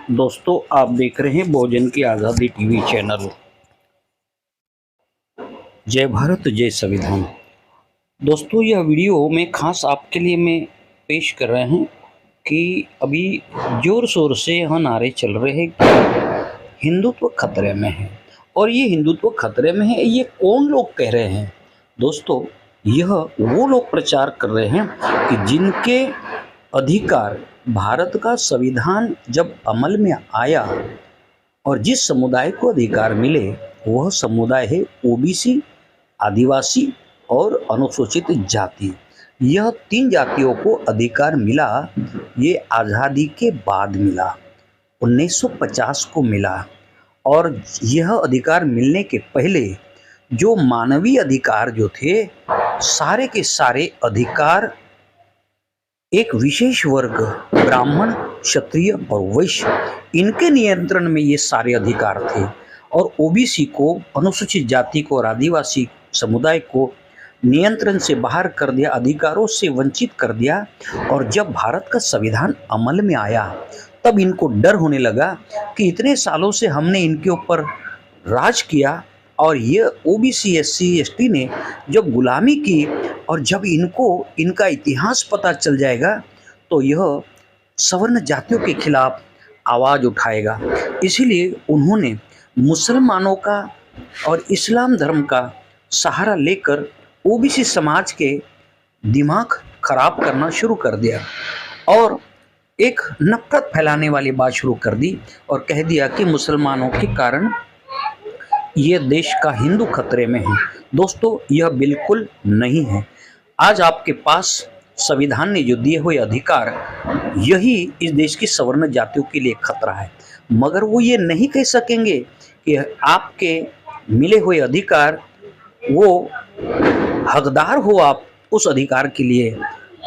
दोस्तों, आप देख रहे हैं बहुजन की आज़ादी टीवी चैनल। जय भारत, जय संविधान। दोस्तों, यह वीडियो में खास आपके लिए मैं पेश कर रहे हैं कि अभी जोर शोर से यह नारे चल रहे हैं कि हिंदुत्व खतरे में है। और ये हिंदुत्व खतरे में है, ये कौन लोग कह रहे हैं? दोस्तों, यह वो लोग प्रचार कर रहे हैं कि जिनके अधिकार भारत का संविधान जब अमल में आया और जिस समुदाय को अधिकार मिले वह समुदाय है ओबीसी, आदिवासी और अनुसूचित जाति। यह 3 जातियों को अधिकार मिला। ये आज़ादी के बाद मिला, 1950 को मिला। और यह अधिकार मिलने के पहले जो मानवीय अधिकार जो थे, सारे के सारे अधिकार एक विशेष वर्ग ब्राह्मण, क्षत्रिय और वैश्य, इनके नियंत्रण में ये सारे अधिकार थे। और ओबीसी को, अनुसूचित जाति को और आदिवासी समुदाय को नियंत्रण से बाहर कर दिया, अधिकारों से वंचित कर दिया। और जब भारत का संविधान अमल में आया तब इनको डर होने लगा कि इतने सालों से हमने इनके ऊपर राज किया और ये ओबीसी, एससी, एसटी ने जब गुलामी की और जब इनको इनका इतिहास पता चल जाएगा तो यह सवर्ण जातियों के खिलाफ आवाज़ उठाएगा। इसीलिए उन्होंने मुसलमानों का और इस्लाम धर्म का सहारा लेकर ओबीसी समाज के दिमाग खराब करना शुरू कर दिया और एक नफरत फैलाने वाली बात शुरू कर दी और कह दिया कि मुसलमानों के कारण ये देश का हिंदू खतरे में है। दोस्तों, यह बिल्कुल नहीं है। आज आपके पास संविधान ने जो दिए हुए अधिकार, यही इस देश की सवर्ण जातियों के लिए खतरा है। मगर वो ये नहीं कह सकेंगे कि आपके मिले हुए अधिकार, वो हकदार हो आप उस अधिकार के लिए,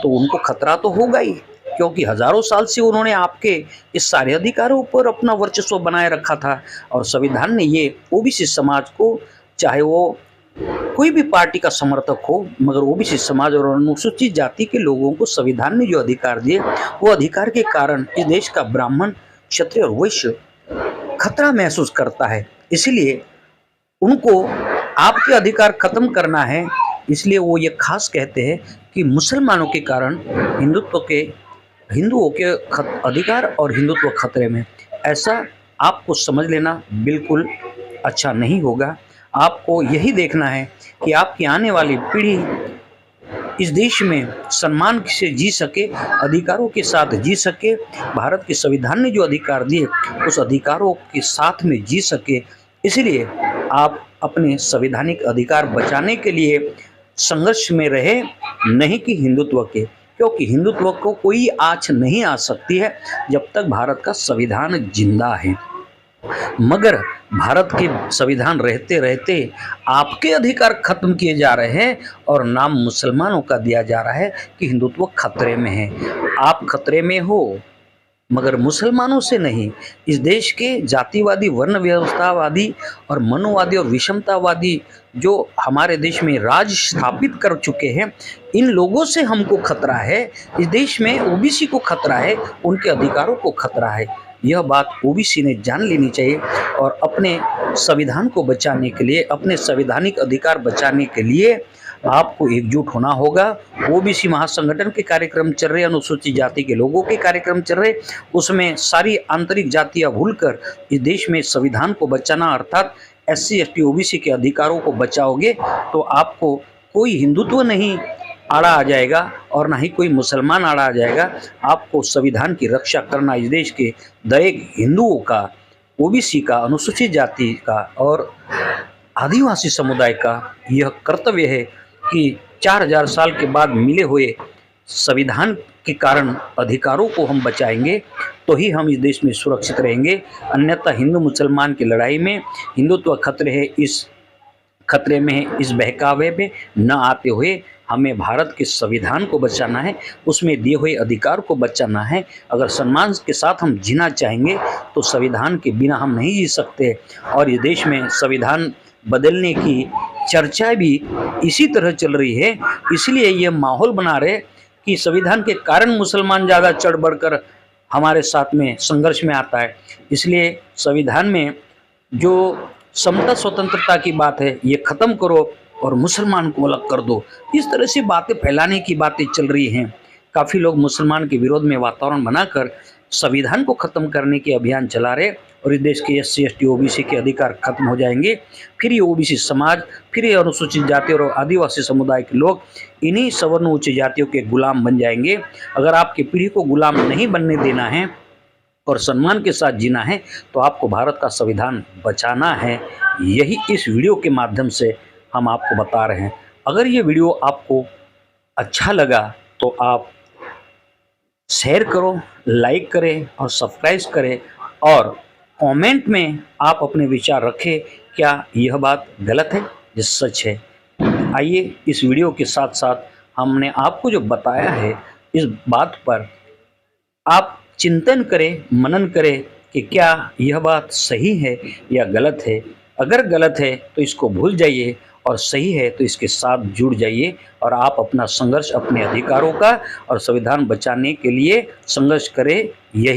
तो उनको खतरा तो होगा ही, क्योंकि हजारों साल से उन्होंने आपके इस सारे अधिकारों पर अपना वर्चस्व बनाए रखा था। और संविधान ने ये ओबीसी समाज को, चाहे वो कोई भी पार्टी का समर्थक हो, मगर ओबीसी समाज और अनुसूचित जाति के लोगों को संविधान ने जो अधिकार दिए, वो अधिकार के कारण इस देश का ब्राह्मण, क्षत्रिय और वैश्य खतरा महसूस करता है। इसलिए उनको आपके अधिकार खत्म करना है। इसलिए वो ये खास कहते हैं कि मुसलमानों के कारण हिंदुओं के अधिकार और हिंदुत्व खतरे में। ऐसा आपको समझ लेना बिल्कुल अच्छा नहीं होगा। आपको यही देखना है कि आपकी आने वाली पीढ़ी इस देश में सम्मान से जी सके, अधिकारों के साथ जी सके, भारत के संविधान ने जो अधिकार दिए उस अधिकारों के साथ में जी सके। इसलिए आप अपने संवैधानिक अधिकार बचाने के लिए संघर्ष में रहे, नहीं कि हिंदुत्व के, क्योंकि हिंदुत्व को कोई आँच नहीं आ सकती है जब तक भारत का संविधान जिंदा है। मगर भारत के संविधान रहते रहते आपके अधिकार खत्म किए जा रहे हैं और नाम मुसलमानों का दिया जा रहा है कि हिंदुत्व खतरे में है। आप खतरे में हो, मगर मुसलमानों से नहीं। इस देश के जातिवादी, वर्ण व्यवस्थावादी और मनुवादी और विषमतावादी जो हमारे देश में राज स्थापित कर चुके हैं, इन लोगों से हमको खतरा है। इस देश में ओबीसी को खतरा है, उनके अधिकारों को खतरा है। यह बात ओबीसी ने जान लेनी चाहिए और अपने संविधान को बचाने के लिए, अपने संवैधानिक अधिकार बचाने के लिए आपको एकजुट होना होगा। ओबीसी महासंगठन के कार्यक्रम चल रहे, अनुसूचित जाति के लोगों के कार्यक्रम चल रहे, उसमें सारी आंतरिक जातियां भूलकर इस देश में संविधान को बचाना, अर्थात एससी, एसटी, ओबीसी के अधिकारों को बचाओगे तो आपको कोई हिंदुत्व नहीं आड़ा आ जाएगा और ना ही कोई मुसलमान आड़ा आ जाएगा। आपको संविधान की रक्षा करना इस देश के दरेक हिंदुओं का, ओबीसी का, अनुसूचित जाति का और आदिवासी समुदाय का यह कर्तव्य है कि 4000 साल के बाद मिले हुए संविधान के कारण अधिकारों को हम बचाएंगे तो ही हम इस देश में सुरक्षित रहेंगे। अन्यथा हिंदू मुसलमान की लड़ाई में हिंदुत्व खतरे है, इस खतरे में है, इस बहकावे में न आते हुए हमें भारत के संविधान को बचाना है, उसमें दिए हुए अधिकार को बचाना है। अगर सम्मान के साथ हम जीना चाहेंगे तो संविधान के बिना हम नहीं जी सकते। और इस देश में संविधान बदलने की चर्चा भी इसी तरह चल रही है। इसलिए ये माहौल बना रहे कि संविधान के कारण मुसलमान ज़्यादा चढ़ बढ़कर हमारे साथ में संघर्ष में आता है। इसलिए संविधान में जो समता स्वतंत्रता की बात है ये ख़त्म करो और मुसलमान को अलग कर दो, इस तरह से बातें फैलाने की बातें चल रही हैं। काफ़ी लोग मुसलमान के विरोध में वातावरण बनाकर संविधान को ख़त्म करने के अभियान चला रहे और इस देश के SC ST OBC के अधिकार खत्म हो जाएंगे। फिर ये OBC समाज, फिर ये अनुसूचित जाति और आदिवासी समुदाय के लोग इन्हीं सवर्ण उच्च जातियों के गुलाम बन जाएंगे। अगर आपकी पीढ़ी को गुलाम नहीं बनने देना है और सम्मान के साथ जीना है तो आपको भारत का संविधान बचाना है। यही इस वीडियो के माध्यम से हम आपको बता रहे हैं। अगर ये वीडियो आपको अच्छा लगा तो आप शेयर करो, लाइक करें और सब्सक्राइब करें और कमेंट में आप अपने विचार रखें, क्या यह बात गलत है या सच है। आइए इस वीडियो के साथ साथ हमने आपको जो बताया है इस बात पर आप चिंतन करें, मनन करें कि क्या यह बात सही है या गलत है। अगर गलत है तो इसको भूल जाइए और सही है तो इसके साथ जुड़ जाइए और आप अपना संघर्ष अपने अधिकारों का और संविधान बचाने के लिए संघर्ष करें। यही